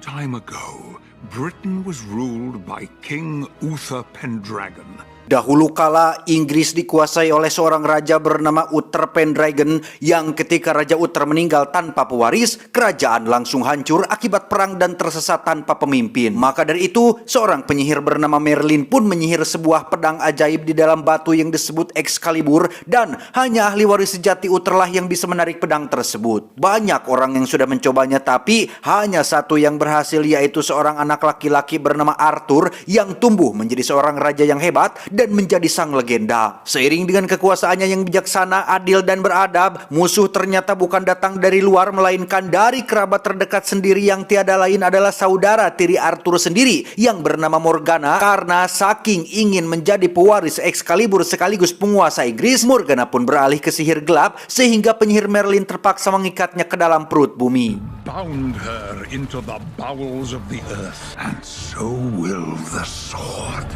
time ago, Britain was ruled by King Uther Pendragon. Dahulu kala, Inggris dikuasai oleh seorang raja bernama Uther Pendragon yang ketika Raja Uther meninggal tanpa pewaris, kerajaan langsung hancur akibat perang dan tersesat tanpa pemimpin. Maka dari itu, seorang penyihir bernama Merlin pun menyihir sebuah pedang ajaib di dalam batu yang disebut Excalibur, dan hanya ahli waris sejati Uther lah yang bisa menarik pedang tersebut. Banyak orang yang sudah mencobanya, tapi hanya satu yang berhasil, yaitu seorang anak laki-laki bernama Arthur yang tumbuh menjadi seorang raja yang hebat dan menjadi sang legenda. Seiring dengan kekuasaannya yang bijaksana, adil, dan beradab, musuh ternyata bukan datang dari luar, melainkan dari kerabat terdekat sendiri yang tiada lain adalah saudara tiri Arthur sendiri yang bernama Morgana. Karena saking ingin menjadi pewaris Excalibur sekaligus penguasa Inggris, Morgana pun beralih ke sihir gelap sehingga penyihir Merlin terpaksa mengikatnya ke dalam perut bumi. Bound her into the bowels of the earth, and so will the sword.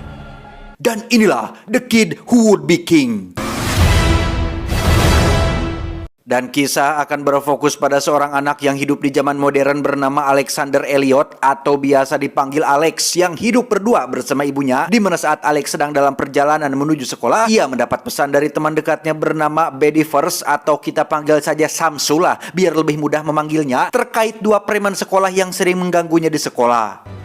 Dan inilah The Kid Who Would Be King. Dan kisah akan berfokus pada seorang anak yang hidup di zaman modern bernama Alexander Elliot atau biasa dipanggil Alex, yang hidup berdua bersama ibunya, di mana saat Alex sedang dalam perjalanan menuju sekolah, ia mendapat pesan dari teman dekatnya bernama Betty First, atau kita panggil saja Samsula biar lebih mudah memanggilnya, terkait dua preman sekolah yang sering mengganggunya di sekolah.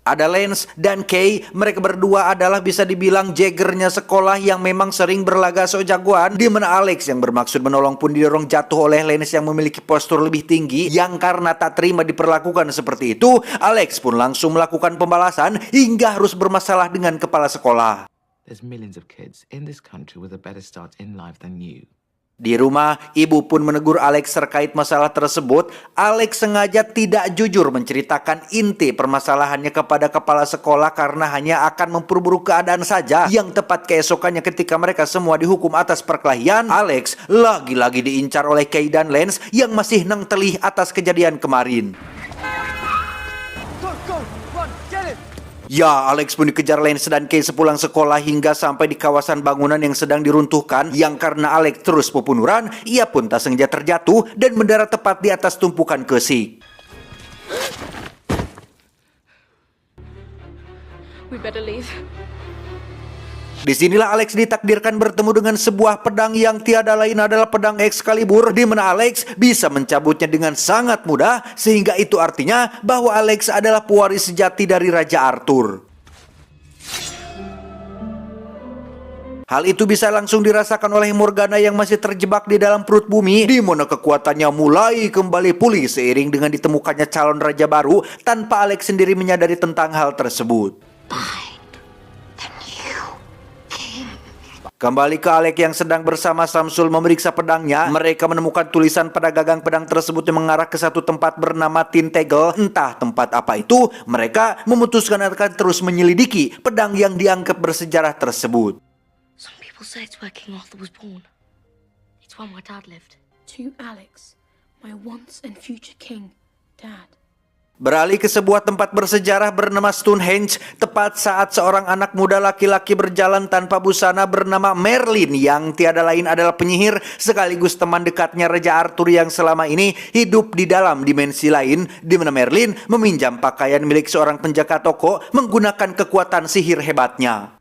Ada Lance dan Kay, mereka berdua adalah bisa dibilang Jaggernya sekolah yang memang sering berlaga so jagoan, di mana Alex yang bermaksud menolong pun didorong jatuh oleh Lance yang memiliki postur lebih tinggi, yang karena tak terima diperlakukan seperti itu, Alex pun langsung melakukan pembalasan hingga harus bermasalah dengan kepala sekolah. There's millions of kids in this country with a better start in life than you. Di rumah, ibu pun menegur Alex terkait masalah tersebut. Alex sengaja tidak jujur menceritakan inti permasalahannya kepada kepala sekolah karena hanya akan memperburuk keadaan saja. Yang tepat keesokannya ketika mereka semua dihukum atas perkelahian, Alex lagi-lagi diincar oleh Kay dan Lance yang masih nang telih atas kejadian kemarin. Ya, Alex pun dikejar Lance dan Kay sepulang sekolah hingga sampai di kawasan bangunan yang sedang diruntuhkan, yang karena Alex terus pepunuran, ia pun tak sengaja terjatuh dan mendarat tepat di atas tumpukan kesik. We better leave. Disinilah Alex ditakdirkan bertemu dengan sebuah pedang yang tiada lain adalah pedang Excalibur, di mana Alex bisa mencabutnya dengan sangat mudah, sehingga itu artinya bahwa Alex adalah pewaris sejati dari Raja Arthur. Hal itu bisa langsung dirasakan oleh Morgana yang masih terjebak di dalam perut bumi, di mana kekuatannya mulai kembali pulih seiring dengan ditemukannya calon raja baru tanpa Alex sendiri menyadari tentang hal tersebut. Kembali ke Alex yang sedang bersama Samsul memeriksa pedangnya, mereka menemukan tulisan pada gagang pedang tersebut yang mengarah ke satu tempat bernama Tintagel. Entah tempat apa itu, mereka memutuskan akan terus menyelidiki pedang yang dianggap bersejarah tersebut. Some people say it's where King Arthur was born. It's where my dad lived. To Alex, my once and future king, Dad. Beralih ke sebuah tempat bersejarah bernama Stonehenge, tepat saat seorang anak muda laki-laki berjalan tanpa busana bernama Merlin, yang tiada lain adalah penyihir sekaligus teman dekatnya Raja Arthur yang selama ini hidup di dalam dimensi lain, di mana Merlin meminjam pakaian milik seorang penjaga toko menggunakan kekuatan sihir hebatnya.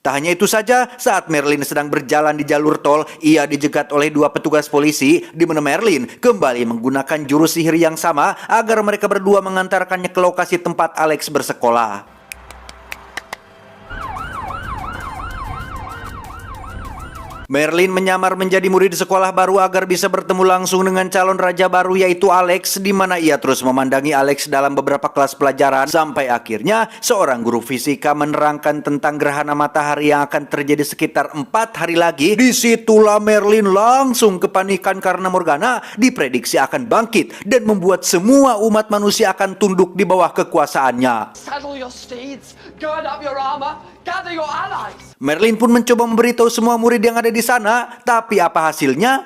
Tak hanya itu saja, saat Merlin sedang berjalan di jalur tol, ia dijegat oleh dua petugas polisi, di mana Merlin kembali menggunakan jurus sihir yang sama agar mereka berdua mengantarkannya ke lokasi tempat Alex bersekolah. Merlin menyamar menjadi murid di sekolah baru agar bisa bertemu langsung dengan calon raja baru, yaitu Alex, di mana ia terus memandangi Alex dalam beberapa kelas pelajaran sampai akhirnya seorang guru fisika menerangkan tentang gerhana matahari yang akan terjadi sekitar 4 hari lagi. Disitulah Merlin langsung kepanikan karena Morgana diprediksi akan bangkit dan membuat semua umat manusia akan tunduk di bawah kekuasaannya. Saddle your steeds, gird up your armor, gather your allies. Merlin pun mencoba memberitahu semua murid yang ada di sana, tapi apa hasilnya?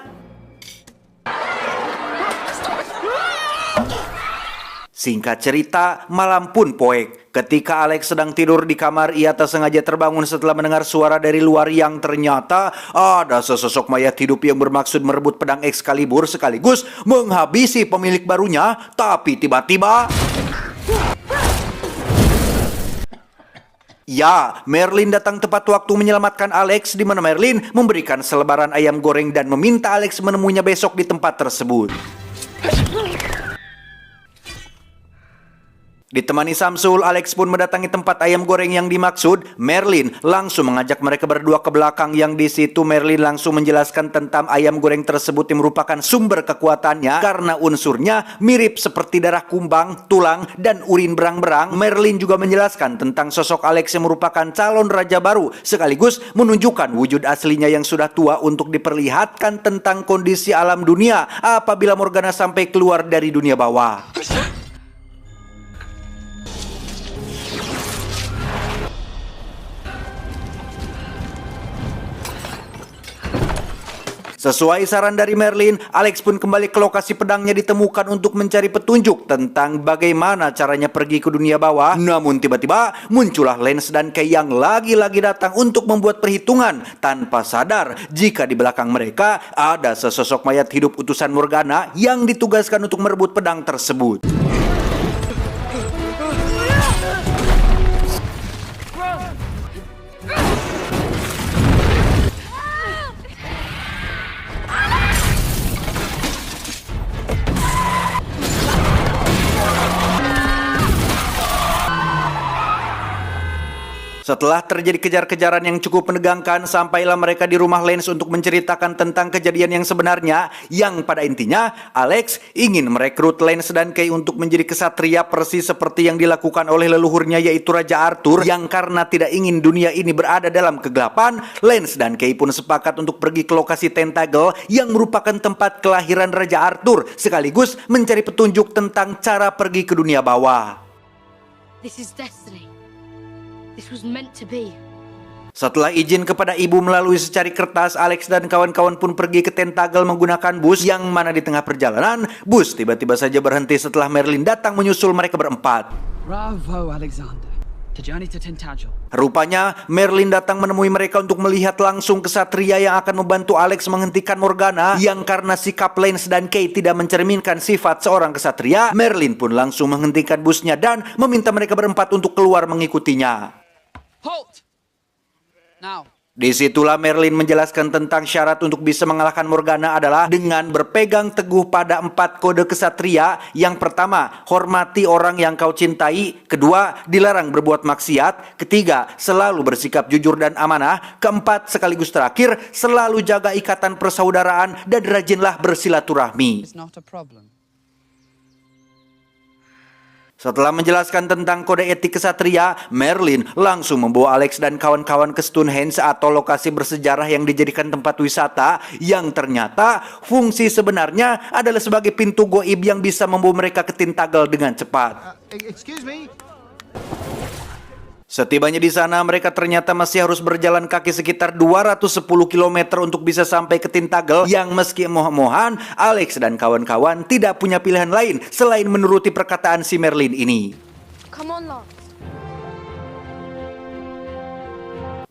Singkat cerita, malam pun poek. Ketika Alex sedang tidur di kamar, ia tak sengaja terbangun setelah mendengar suara dari luar yang ternyata ada sesosok mayat hidup yang bermaksud merebut pedang Excalibur sekaligus menghabisi pemilik barunya. Tapi tiba-tiba... Ya, Merlin datang tepat waktu menyelamatkan Alex, di mana Merlin memberikan selebaran ayam goreng dan meminta Alex menemuinya besok di tempat tersebut. Ditemani Samsul, Alex pun mendatangi tempat ayam goreng yang dimaksud. Merlin langsung mengajak mereka berdua ke belakang, yang di situ Merlin langsung menjelaskan tentang ayam goreng tersebut yang merupakan sumber kekuatannya karena unsurnya mirip seperti darah kumbang, tulang, dan urin berang-berang. Merlin juga menjelaskan tentang sosok Alex yang merupakan calon raja baru, sekaligus menunjukkan wujud aslinya yang sudah tua untuk diperlihatkan tentang kondisi alam dunia apabila Morgana sampai keluar dari dunia bawah. Sesuai saran dari Merlin, Alex pun kembali ke lokasi pedangnya ditemukan untuk mencari petunjuk tentang bagaimana caranya pergi ke dunia bawah. Namun tiba-tiba muncullah Lance dan Kay yang lagi-lagi datang untuk membuat perhitungan tanpa sadar jika di belakang mereka ada sesosok mayat hidup utusan Morgana yang ditugaskan untuk merebut pedang tersebut. Setelah terjadi kejar-kejaran yang cukup menegangkan, sampailah mereka di rumah Lance untuk menceritakan tentang kejadian yang sebenarnya, yang pada intinya Alex ingin merekrut Lance dan Kay untuk menjadi kesatria persis seperti yang dilakukan oleh leluhurnya, yaitu Raja Arthur, yang karena tidak ingin dunia ini berada dalam kegelapan, Lance dan Kay pun sepakat untuk pergi ke lokasi Tentacle yang merupakan tempat kelahiran Raja Arthur, sekaligus mencari petunjuk tentang cara pergi ke dunia bawah. This is destiny. This was meant to be. Setelah izin kepada ibu melalui secari kertas, Alex dan kawan-kawan pun pergi ke Tentacle menggunakan bus, yang mana di tengah perjalanan, bus tiba-tiba saja berhenti setelah Merlin datang menyusul mereka berempat. Bravo, Alexander. The journey to Tintagel. Rupanya Merlin datang menemui mereka untuk melihat langsung kesatria yang akan membantu Alex menghentikan Morgana, yang karena sikap Lance dan Kay tidak mencerminkan sifat seorang kesatria, Merlin pun langsung menghentikan busnya dan meminta mereka berempat untuk keluar mengikutinya. Halt! Now. Disitulah Merlin menjelaskan tentang syarat untuk bisa mengalahkan Morgana adalah dengan berpegang teguh pada 4 kode kesatria. Yang pertama, hormati orang yang kau cintai. Kedua, dilarang berbuat maksiat. Ketiga, selalu bersikap jujur dan amanah. Keempat, sekaligus terakhir, selalu jaga ikatan persaudaraan dan rajinlah bersilaturahmi. It's not a problem. Setelah menjelaskan tentang kode etik kesatria, Merlin langsung membawa Alex dan kawan-kawan ke Stonehenge atau lokasi bersejarah yang dijadikan tempat wisata, yang ternyata fungsi sebenarnya adalah sebagai pintu goib yang bisa membawa mereka ke Tintagel dengan cepat. Excuse me. Setibanya di sana, mereka ternyata masih harus berjalan kaki sekitar 210 km untuk bisa sampai ke Tintagel, yang meski emoh-emohan, Alex dan kawan-kawan tidak punya pilihan lain selain menuruti perkataan si Merlin ini. Come on, Lance.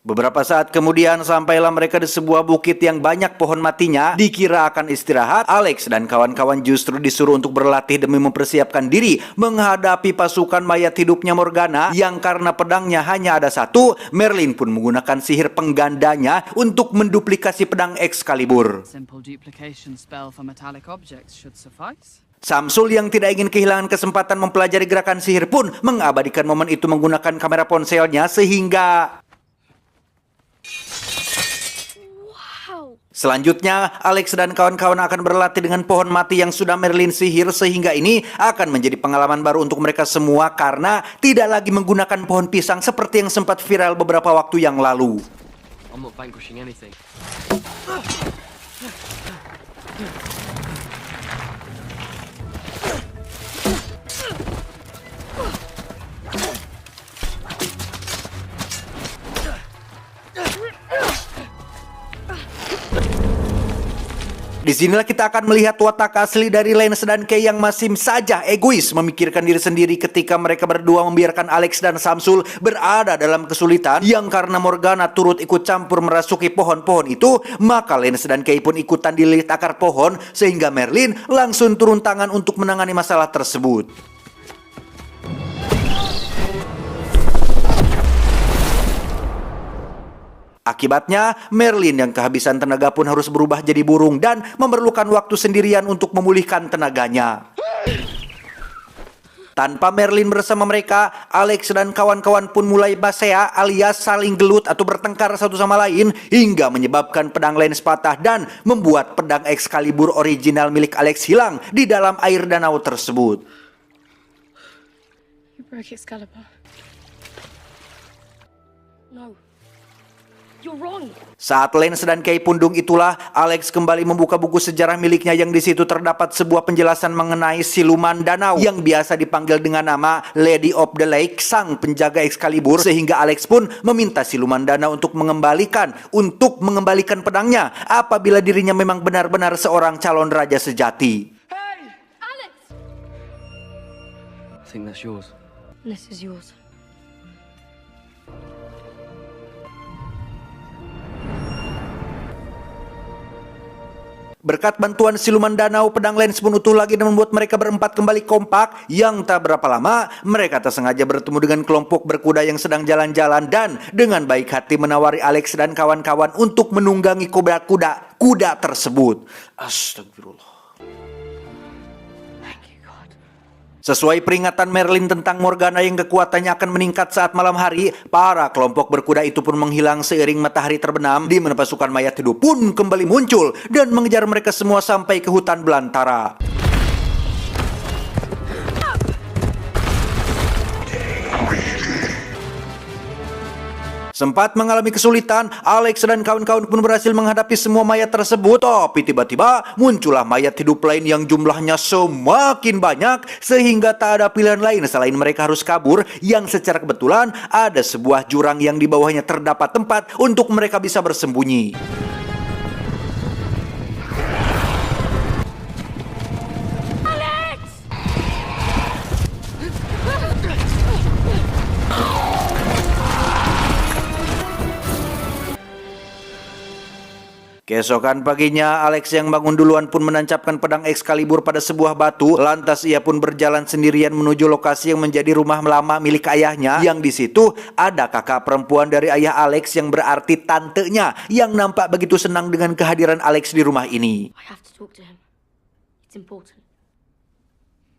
Beberapa saat kemudian sampailah mereka di sebuah bukit yang banyak pohon matinya. Dikira akan istirahat, Alex dan kawan-kawan justru disuruh untuk berlatih demi mempersiapkan diri menghadapi pasukan mayat hidupnya Morgana, yang karena pedangnya hanya ada satu, Merlin pun menggunakan sihir penggandanya untuk menduplikasi pedang Excalibur. Simple duplication spell for metallic objects should suffice. Samsul yang tidak ingin kehilangan kesempatan mempelajari gerakan sihir pun mengabadikan momen itu menggunakan kamera ponselnya, sehingga selanjutnya, Alex dan kawan-kawan akan berlatih dengan pohon mati yang sudah Merlin sihir, sehingga ini akan menjadi pengalaman baru untuk mereka semua karena tidak lagi menggunakan pohon pisang seperti yang sempat viral beberapa waktu yang lalu. I'm not vanquishing anything. Disinilah kita akan melihat watak asli dari Lance dan Kay yang masih saja egois memikirkan diri sendiri ketika mereka berdua membiarkan Alex dan Samsul berada dalam kesulitan yang karena Morgana turut ikut campur merasuki pohon-pohon itu, maka Lance dan Kay pun ikutan dililit akar pohon sehingga Merlin langsung turun tangan untuk menangani masalah tersebut. Akibatnya, Merlin yang kehabisan tenaga pun harus berubah jadi burung dan memerlukan waktu sendirian untuk memulihkan tenaganya. Tanpa Merlin bersama mereka, Alex dan kawan-kawan pun mulai basea alias saling gelut atau bertengkar satu sama lain hingga menyebabkan pedang Lance patah dan membuat pedang Excalibur original milik Alex hilang di dalam air danau tersebut. You broke Excalibur. No. You're wrong. Saat Lance dan Kay pundung itulah, Alex kembali membuka buku sejarah miliknya yang di situ terdapat sebuah penjelasan mengenai siluman danau yang biasa dipanggil dengan nama Lady of the Lake, sang penjaga Excalibur, sehingga Alex pun meminta siluman danau untuk mengembalikan pedangnya apabila dirinya memang benar-benar seorang calon raja sejati. Hey! Alex! I think that's yours. This is yours. Berkat bantuan siluman danau, pedang Lance pun utuh lagi dan membuat mereka berempat kembali kompak. Yang tak berapa lama, mereka tak sengaja bertemu dengan kelompok berkuda yang sedang jalan-jalan dan dengan baik hati menawari Alex dan kawan-kawan untuk menunggangi kuda tersebut. Astagfirullah. Sesuai peringatan Merlin tentang Morgana yang kekuatannya akan meningkat saat malam hari, para kelompok berkuda itu pun menghilang seiring matahari terbenam, di mana pasukan mayat hidup pun kembali muncul dan mengejar mereka semua sampai ke hutan belantara. Sempat mengalami kesulitan, Alex dan kawan-kawan pun berhasil menghadapi semua mayat tersebut. Tapi tiba-tiba muncullah mayat hidup lain yang jumlahnya semakin banyak sehingga tak ada pilihan lain selain mereka harus kabur, yang secara kebetulan ada sebuah jurang yang di bawahnya terdapat tempat untuk mereka bisa bersembunyi. Keesokan paginya, Alex yang bangun duluan pun menancapkan pedang Excalibur pada sebuah batu. Lantas ia pun berjalan sendirian menuju lokasi yang menjadi rumah lama milik ayahnya. Yang di situ ada kakak perempuan dari ayah Alex yang berarti tantenya, yang nampak begitu senang dengan kehadiran Alex di rumah ini. I have to talk to him. It's important.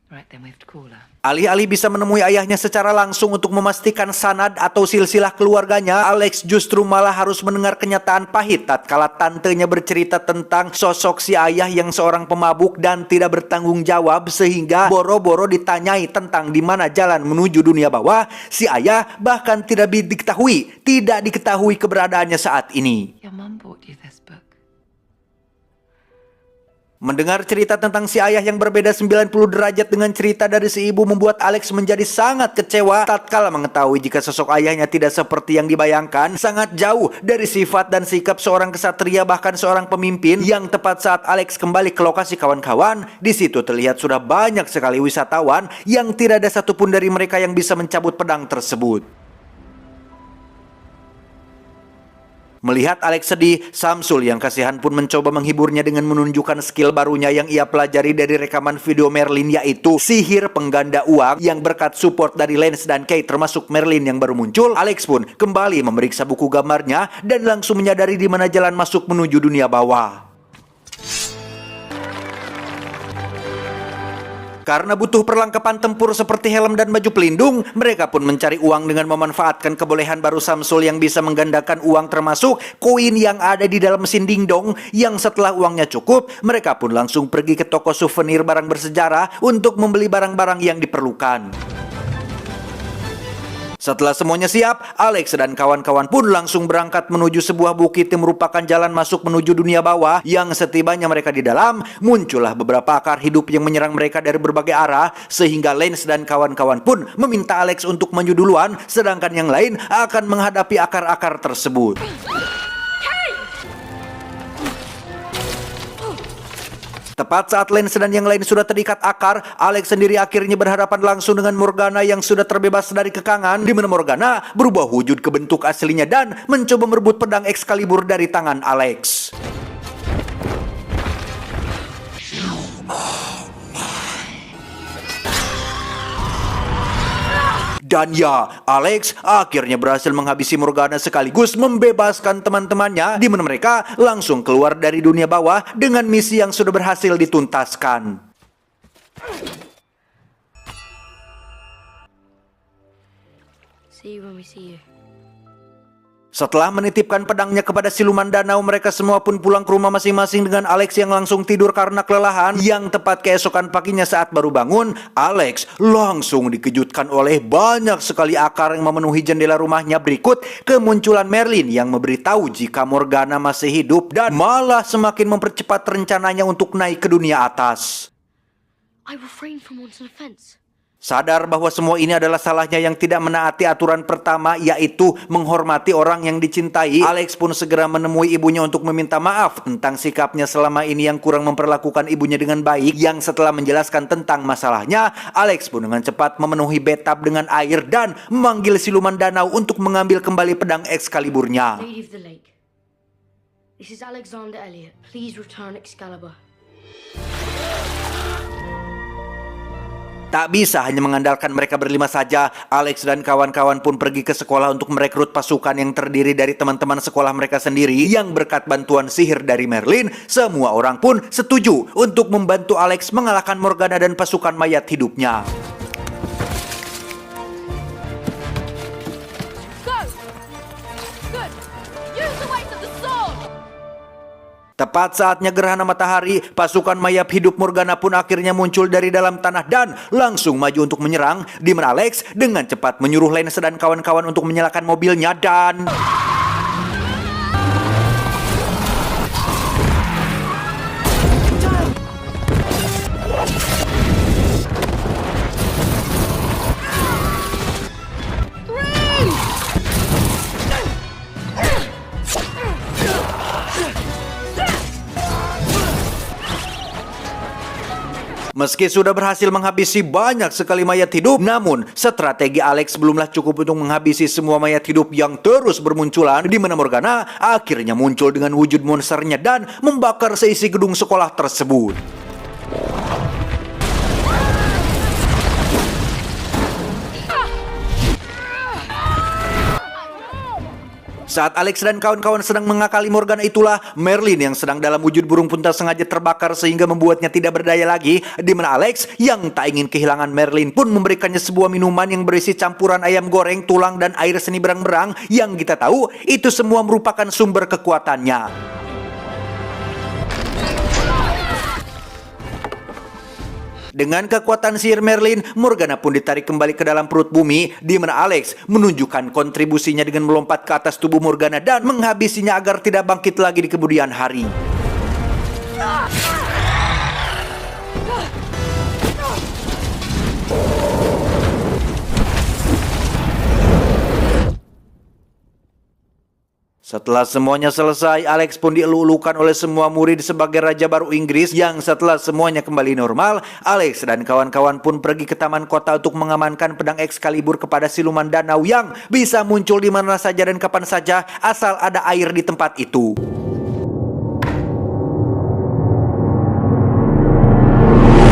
Right, then we have to call her. Alih-alih bisa menemui ayahnya secara langsung untuk memastikan sanad atau silsilah keluarganya, Alex justru malah harus mendengar kenyataan pahit tatkala tantenya bercerita tentang sosok si ayah yang seorang pemabuk dan tidak bertanggung jawab, sehingga boro-boro ditanyai tentang di mana jalan menuju dunia bawah, si ayah bahkan tidak diketahui keberadaannya saat ini. Your mum bought you this book. Mendengar cerita tentang si ayah yang berbeda 90 derajat dengan cerita dari si ibu membuat Alex menjadi sangat kecewa tatkala mengetahui jika sosok ayahnya tidak seperti yang dibayangkan, sangat jauh dari sifat dan sikap seorang kesatria bahkan seorang pemimpin. Yang tepat saat Alex kembali ke lokasi kawan-kawan, di situ terlihat sudah banyak sekali wisatawan yang tidak ada satupun dari mereka yang bisa mencabut pedang tersebut. Melihat Alex sedih, Samsul yang kasihan pun mencoba menghiburnya dengan menunjukkan skill barunya yang ia pelajari dari rekaman video Merlin, yaitu sihir pengganda uang, yang berkat support dari Lance dan Kay termasuk Merlin yang baru muncul. Alex pun kembali memeriksa buku gambarnya dan langsung menyadari di mana jalan masuk menuju dunia bawah. Karena butuh perlengkapan tempur seperti helm dan baju pelindung, mereka pun mencari uang dengan memanfaatkan kebolehan baru Samsul yang bisa menggandakan uang termasuk koin yang ada di dalam mesin dingdong, yang setelah uangnya cukup, mereka pun langsung pergi ke toko souvenir barang bersejarah untuk membeli barang-barang yang diperlukan. Setelah semuanya siap, Alex dan kawan-kawan pun langsung berangkat menuju sebuah bukit yang merupakan jalan masuk menuju dunia bawah. Yang setibanya mereka di dalam, muncullah beberapa akar hidup yang menyerang mereka dari berbagai arah, sehingga Lance dan kawan-kawan pun meminta Alex untuk maju duluan, sedangkan yang lain akan menghadapi akar-akar tersebut. Tepat saat Lance dan yang lain sudah terikat akar, Alex sendiri akhirnya berhadapan langsung dengan Morgana yang sudah terbebas dari kekangan, di mana Morgana berubah wujud ke bentuk aslinya dan mencoba merebut pedang Excalibur dari tangan Alex. Dan ya, Alex akhirnya berhasil menghabisi Morgana sekaligus membebaskan teman-temannya, di mana mereka langsung keluar dari dunia bawah dengan misi yang sudah berhasil dituntaskan. See you when we see you. Setelah menitipkan pedangnya kepada siluman danau, mereka semua pun pulang ke rumah masing-masing dengan Alex yang langsung tidur karena kelelahan. Yang tepat keesokan paginya saat baru bangun, Alex langsung dikejutkan oleh banyak sekali akar yang memenuhi jendela rumahnya. Berikut kemunculan Merlin yang memberitahu jika Morgana masih hidup dan malah semakin mempercepat rencananya untuk naik ke dunia atas. I refrain from wanton offense. Sadar bahwa semua ini adalah salahnya yang tidak menaati aturan pertama, yaitu menghormati orang yang dicintai, Alex pun segera menemui ibunya untuk meminta maaf tentang sikapnya selama ini yang kurang memperlakukan ibunya dengan baik. Yang setelah menjelaskan tentang masalahnya, Alex pun dengan cepat memenuhi bathtub dengan air dan memanggil siluman danau untuk mengambil kembali pedang Excaliburnya. Lady of the Lake. This is Alexander Elliot. Please return Excalibur. Tak bisa hanya mengandalkan mereka berlima saja. Alex dan kawan-kawan pun pergi ke sekolah untuk merekrut pasukan yang terdiri dari teman-teman sekolah mereka sendiri. Yang berkat bantuan sihir dari Merlin, semua orang pun setuju untuk membantu Alex mengalahkan Morgana dan pasukan mayat hidupnya. Tepat saatnya gerhana matahari, pasukan mayat hidup Morgana pun akhirnya muncul dari dalam tanah dan langsung maju untuk menyerang, di mana Alex dengan cepat menyuruh Lance dan kawan-kawan untuk menyalakan mobilnya dan... Meski sudah berhasil menghabisi banyak sekali mayat hidup, namun strategi Alex belumlah cukup untuk menghabisi semua mayat hidup yang terus bermunculan, di mana Morgana akhirnya muncul dengan wujud monsternya dan membakar seisi gedung sekolah tersebut. Saat Alex dan kawan-kawan sedang mengakali Morgana, itulah Merlin yang sedang dalam wujud burung punta sengaja terbakar sehingga membuatnya tidak berdaya lagi, di mana Alex yang tak ingin kehilangan Merlin pun memberikannya sebuah minuman yang berisi campuran ayam goreng, tulang, dan air seni berang-berang yang kita tahu itu semua merupakan sumber kekuatannya. Dengan kekuatan sihir Merlin, Morgana pun ditarik kembali ke dalam perut bumi, di mana Alex menunjukkan kontribusinya dengan melompat ke atas tubuh Morgana dan menghabisinya agar tidak bangkit lagi di kemudian hari. Setelah semuanya selesai, Alex pun dielulukan oleh semua murid sebagai Raja baru Inggris. Yang setelah semuanya kembali normal, Alex dan kawan-kawan pun pergi ke taman kota untuk mengamankan pedang Excalibur kepada siluman danau yang bisa muncul di mana saja dan kapan saja asal ada air di tempat itu.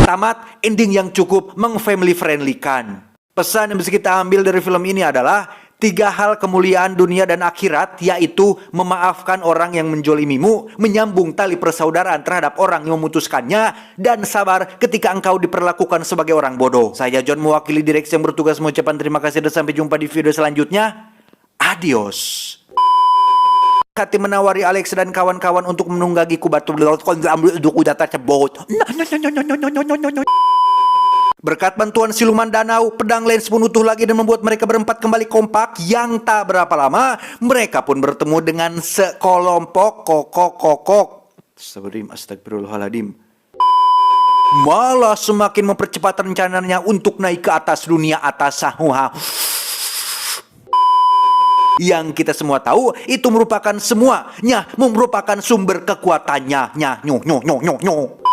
Tamat ending yang cukup meng-family friendly kan. Pesan yang bisa kita ambil dari film ini adalah 3 hal kemuliaan dunia dan akhirat, yaitu memaafkan orang yang menjolimimu, menyambung tali persaudaraan terhadap orang yang memutuskannya, dan sabar ketika engkau diperlakukan sebagai orang bodoh. Saya John, mewakili direksi yang bertugas mengucapkan terima kasih dan sampai jumpa di video selanjutnya. Adios. Hati menawari Alex dan kawan-kawan untuk menunggangi kubatu laut udah tersebut. Berkat bantuan siluman danau, pedang Lance pun utuh lagi dan membuat mereka berempat kembali kompak. Yang tak berapa lama, mereka pun bertemu dengan sekelompok kokok. Astagfirullahaladzim. Malah semakin mempercepat rencananya untuk naik ke atas dunia atas sahuha. Yang kita semua tahu, itu merupakan semuanya merupakan sumber kekuatannya. Nyo.